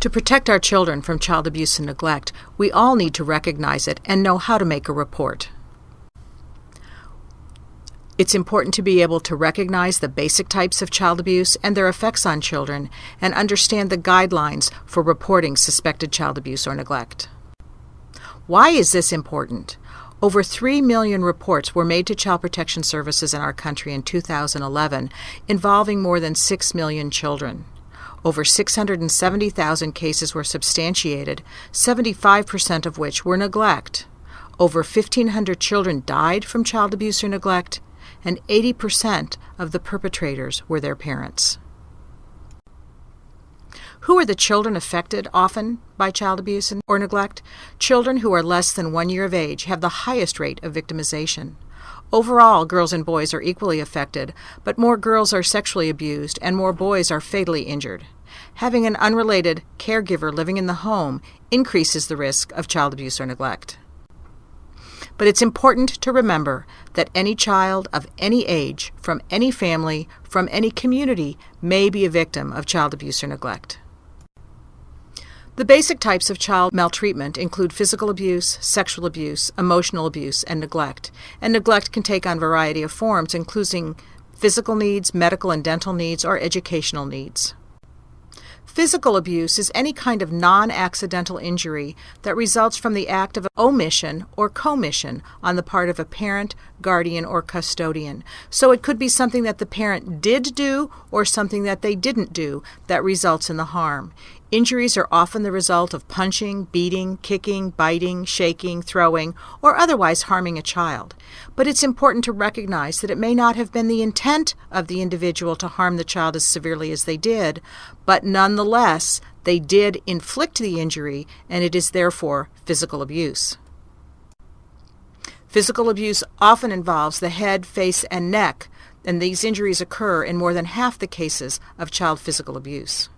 To protect our children from child abuse and neglect, we all need to recognize it and know how to make a report. It's important to be able to recognize the basic types of child abuse and their effects on children and understand the guidelines for reporting suspected child abuse or neglect. Why is this important? Over 3 million reports were made to Child Protection Services in our country in 2011, involving more than 6 million children. Over 670,000 cases were substantiated, 75% of which were neglect. Over 1,500 children died from child abuse or neglect, and 80% of the perpetrators were their parents. Who are the children affected often by child abuse or neglect? Children who are less than 1 year of age have the highest rate of victimization. Overall, girls and boys are equally affected, but more girls are sexually abused and more boys are fatally injured. Having an unrelated caregiver living in the home increases the risk of child abuse or neglect. But it's important to remember that any child of any age, from any family, from any community, may be a victim of child abuse or neglect. The basic types of child maltreatment include physical abuse, sexual abuse, emotional abuse, and neglect can take on a variety of forms, including physical needs, medical and dental needs, or educational needs. Physical abuse is any kind of non-accidental injury that results from the act of omission or commission on the part of a parent, guardian, or custodian. So it could be something that the parent did do or something that they didn't do that results in the harm. Injuries are often the result of punching, beating, kicking, biting, shaking, throwing, or otherwise harming a child. But it's important to recognize that it may not have been the intent of the individual to harm the child as severely as they did, but nonetheless, they did inflict the injury, and it is therefore physical abuse. Physical abuse often involves the head, face, and neck, and these injuries occur in more than half the cases of child physical abuse.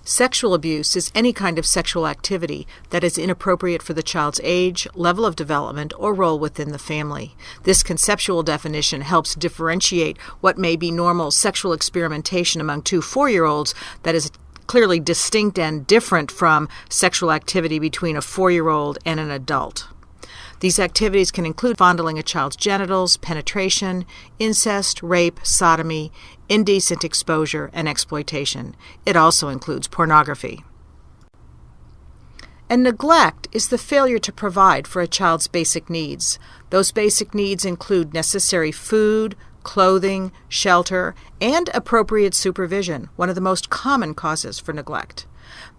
Sexual abuse is any kind of sexual activity that is inappropriate for the child's age, level of development, or role within the family. This conceptual definition helps differentiate what may be normal sexual experimentation among 2 4-year-olds that is clearly distinct and different from sexual activity between a 4-year-old and an adult. These activities can include fondling a child's genitals, penetration, incest, rape, sodomy, indecent exposure, and exploitation. It also includes pornography. And neglect is the failure to provide for a child's basic needs. Those basic needs include necessary food, clothing, shelter, and appropriate supervision, one of the most common causes for neglect.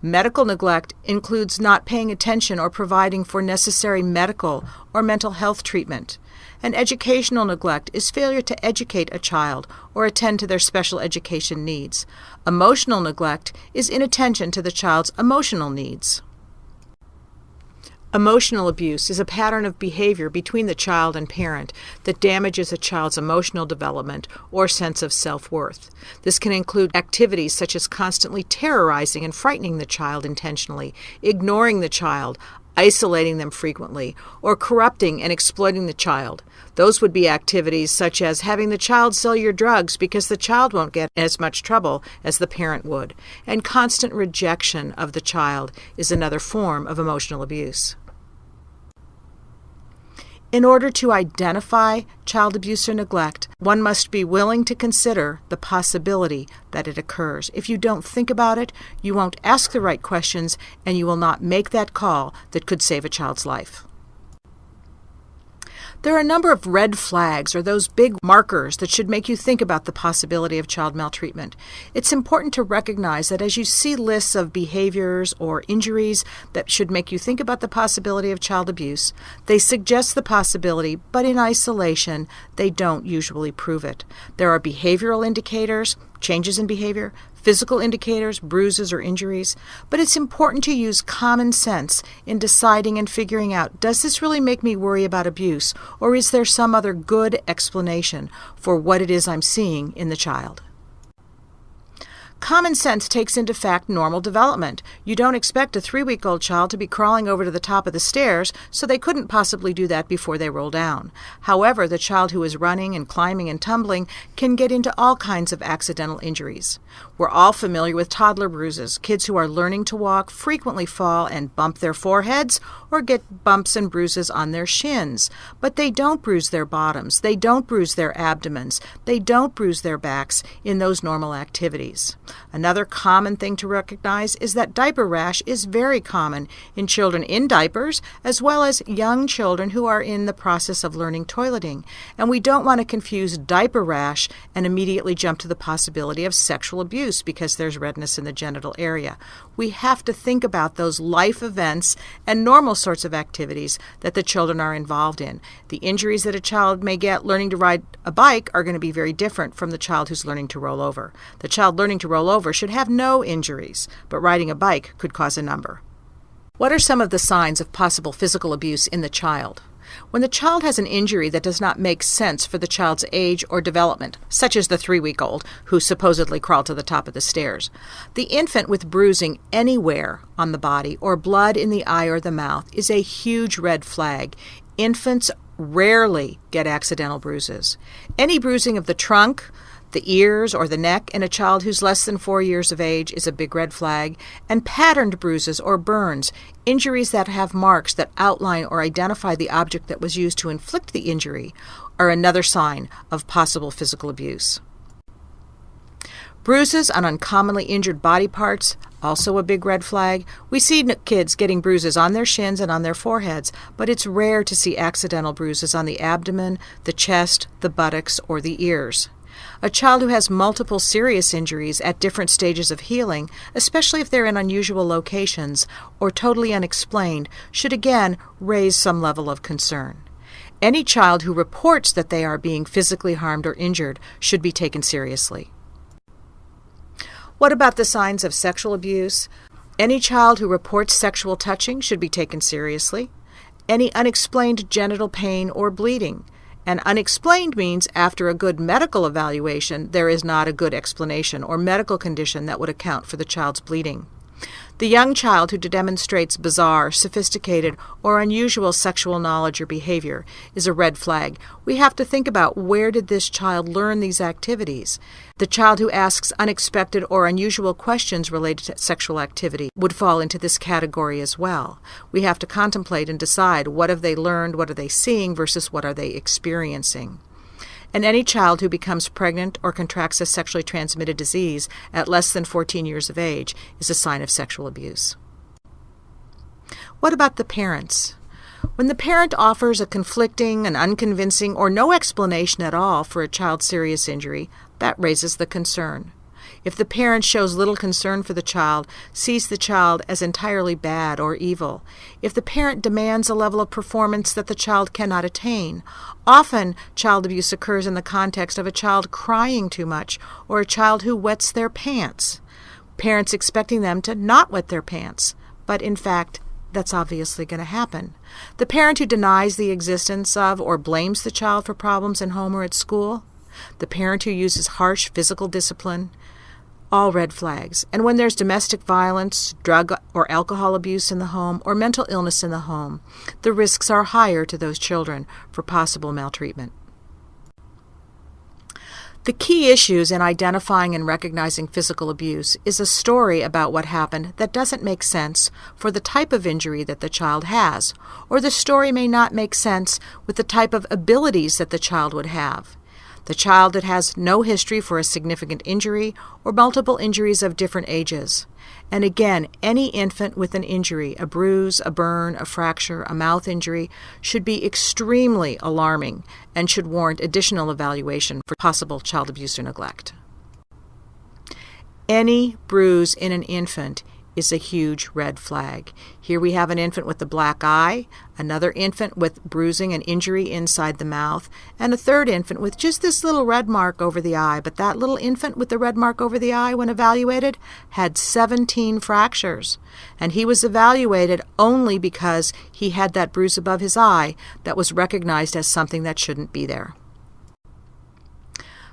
Medical neglect includes not paying attention or providing for necessary medical or mental health treatment. And educational neglect is failure to educate a child or attend to their special education needs. Emotional neglect is inattention to the child's emotional needs. Emotional abuse is a pattern of behavior between the child and parent that damages a child's emotional development or sense of self-worth. This can include activities such as constantly terrorizing and frightening the child intentionally, ignoring the child, isolating them frequently, or corrupting and exploiting the child. Those would be activities such as having the child sell your drugs because the child won't get as much trouble as the parent would. And constant rejection of the child is another form of emotional abuse. In order to identify child abuse or neglect, one must be willing to consider the possibility that it occurs. If you don't think about it, you won't ask the right questions, and you will not make that call that could save a child's life. There are a number of red flags, or those big markers, that should make you think about the possibility of child maltreatment. It's important to recognize that as you see lists of behaviors or injuries that should make you think about the possibility of child abuse, they suggest the possibility, but in isolation, they don't usually prove it. There are behavioral indicators, changes in behavior, physical indicators, bruises or injuries, but it's important to use common sense in deciding and figuring out, does this really make me worry about abuse, or is there some other good explanation for what it is I'm seeing in the child? Common sense takes into fact normal development. You don't expect a 3-week-old child to be crawling over to the top of the stairs, so they couldn't possibly do that before they roll down. However, the child who is running and climbing and tumbling can get into all kinds of accidental injuries. We're all familiar with toddler bruises. Kids who are learning to walk frequently fall and bump their foreheads or get bumps and bruises on their shins. But they don't bruise their bottoms. They don't bruise their abdomens. They don't bruise their backs in those normal activities. Another common thing to recognize is that diaper rash is very common in children in diapers as well as young children who are in the process of learning toileting. And we don't want to confuse diaper rash and immediately jump to the possibility of sexual abuse because there's redness in the genital area. We have to think about those life events and normal sorts of activities that the children are involved in. The injuries that a child may get learning to ride a bike are going to be very different from the child who's learning to roll over. The child learning to roll over should have no injuries, but riding a bike could cause a number. What are some of the signs of possible physical abuse in the child? When the child has an injury that does not make sense for the child's age or development, such as the 3-week-old who supposedly crawled to the top of the stairs, the infant with bruising anywhere on the body or blood in the eye or the mouth is a huge red flag. Infants rarely get accidental bruises. Any bruising of the trunk, the ears, or the neck in a child who's less than 4 years of age is a big red flag, and patterned bruises or burns, injuries that have marks that outline or identify the object that was used to inflict the injury, are another sign of possible physical abuse. Bruises on uncommonly injured body parts, also a big red flag. We see kids getting bruises on their shins and on their foreheads, but it's rare to see accidental bruises on the abdomen, the chest, the buttocks, or the ears. A child who has multiple serious injuries at different stages of healing, especially if they're in unusual locations or totally unexplained, should again raise some level of concern. Any child who reports that they are being physically harmed or injured should be taken seriously. What about the signs of sexual abuse? Any child who reports sexual touching should be taken seriously. Any unexplained genital pain or bleeding. And unexplained means after a good medical evaluation, there is not a good explanation or medical condition that would account for the child's bleeding. The young child who demonstrates bizarre, sophisticated, or unusual sexual knowledge or behavior is a red flag. We have to think about where did this child learn these activities. The child who asks unexpected or unusual questions related to sexual activity would fall into this category as well. We have to contemplate and decide what have they learned, what are they seeing versus what are they experiencing. And any child who becomes pregnant or contracts a sexually transmitted disease at less than 14 years of age is a sign of sexual abuse. What about the parents? When the parent offers a conflicting, an unconvincing, or no explanation at all for a child's serious injury, that raises the concern. If the parent shows little concern for the child, sees the child as entirely bad or evil, if the parent demands a level of performance that the child cannot attain, often child abuse occurs in the context of a child crying too much or a child who wets their pants. Parents expecting them to not wet their pants, but in fact, that's obviously going to happen. The parent who denies the existence of or blames the child for problems in home or at school, the parent who uses harsh physical discipline, all red flags. And when there's domestic violence, drug or alcohol abuse in the home, or mental illness in the home, the risks are higher to those children for possible maltreatment. The key issues in identifying and recognizing physical abuse is a story about what happened that doesn't make sense for the type of injury that the child has, or the story may not make sense with the type of abilities that the child would have. The child that has no history for a significant injury or multiple injuries of different ages. And again, any infant with an injury, a bruise, a burn, a fracture, a mouth injury, should be extremely alarming and should warrant additional evaluation for possible child abuse or neglect. Any bruise in an infant is a huge red flag. Here we have an infant with a black eye, another infant with bruising and injury inside the mouth, and a third infant with just this little red mark over the eye. But that little infant with the red mark over the eye, when evaluated, had 17 fractures. And he was evaluated only because he had that bruise above his eye that was recognized as something that shouldn't be there.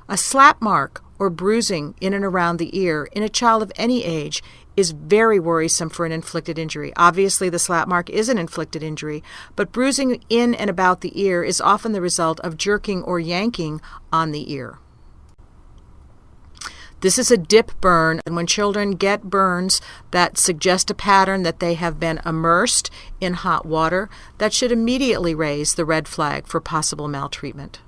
A slap mark or bruising in and around the ear in a child of any age is very worrisome for an inflicted injury. Obviously, the slap mark is an inflicted injury, but bruising in and about the ear is often the result of jerking or yanking on the ear. This is a dip burn, and when children get burns that suggest a pattern that they have been immersed in hot water, that should immediately raise the red flag for possible maltreatment.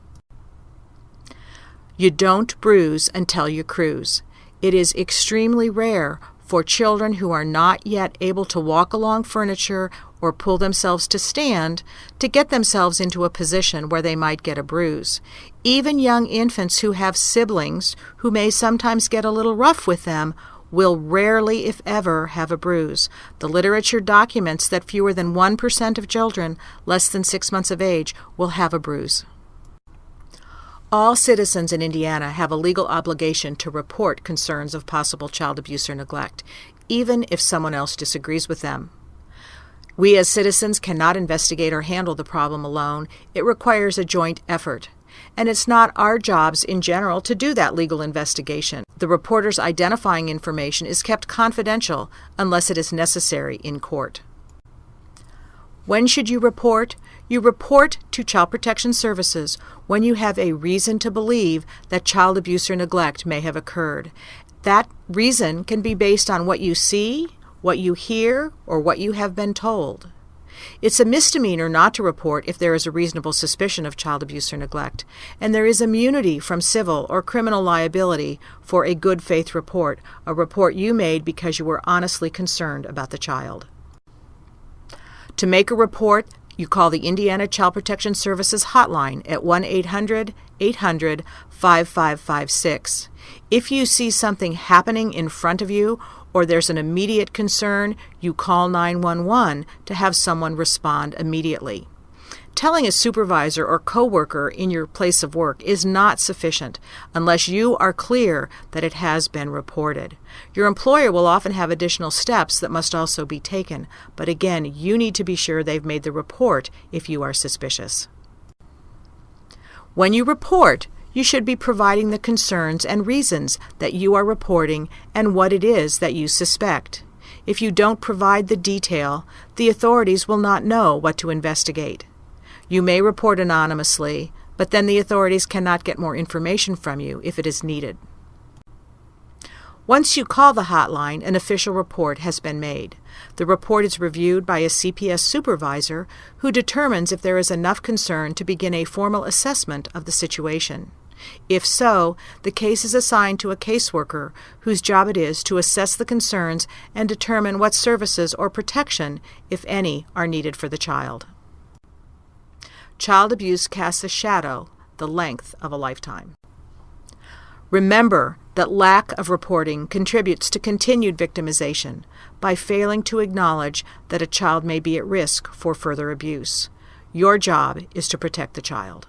You don't bruise until you cruise. It is extremely rare for children who are not yet able to walk along furniture or pull themselves to stand to get themselves into a position where they might get a bruise. Even young infants who have siblings who may sometimes get a little rough with them will rarely, if ever, have a bruise. The literature documents that fewer than 1% of children less than 6 months of age will have a bruise. All citizens in Indiana have a legal obligation to report concerns of possible child abuse or neglect, even if someone else disagrees with them. We as citizens cannot investigate or handle the problem alone. It requires a joint effort. And it's not our jobs in general to do that legal investigation. The reporter's identifying information is kept confidential unless it is necessary in court. When should you report? You report to Child Protection Services when you have a reason to believe that child abuse or neglect may have occurred. That reason can be based on what you see, what you hear, or what you have been told. It's a misdemeanor not to report if there is a reasonable suspicion of child abuse or neglect, and there is immunity from civil or criminal liability for a good faith report, a report you made because you were honestly concerned about the child. To make a report, you call the Indiana Child Protection Services hotline at 1-800-800-5556. If you see something happening in front of you or there's an immediate concern, you call 911 to have someone respond immediately. Telling a supervisor or coworker in your place of work is not sufficient unless you are clear that it has been reported. Your employer will often have additional steps that must also be taken, but again, you need to be sure they've made the report if you are suspicious. When you report, you should be providing the concerns and reasons that you are reporting and what it is that you suspect. If you don't provide the detail, the authorities will not know what to investigate. You may report anonymously, but then the authorities cannot get more information from you if it is needed. Once you call the hotline, an official report has been made. The report is reviewed by a CPS supervisor who determines if there is enough concern to begin a formal assessment of the situation. If so, the case is assigned to a caseworker whose job it is to assess the concerns and determine what services or protection, if any, are needed for the child. Child abuse casts a shadow the length of a lifetime. Remember that lack of reporting contributes to continued victimization by failing to acknowledge that a child may be at risk for further abuse. Your job is to protect the child.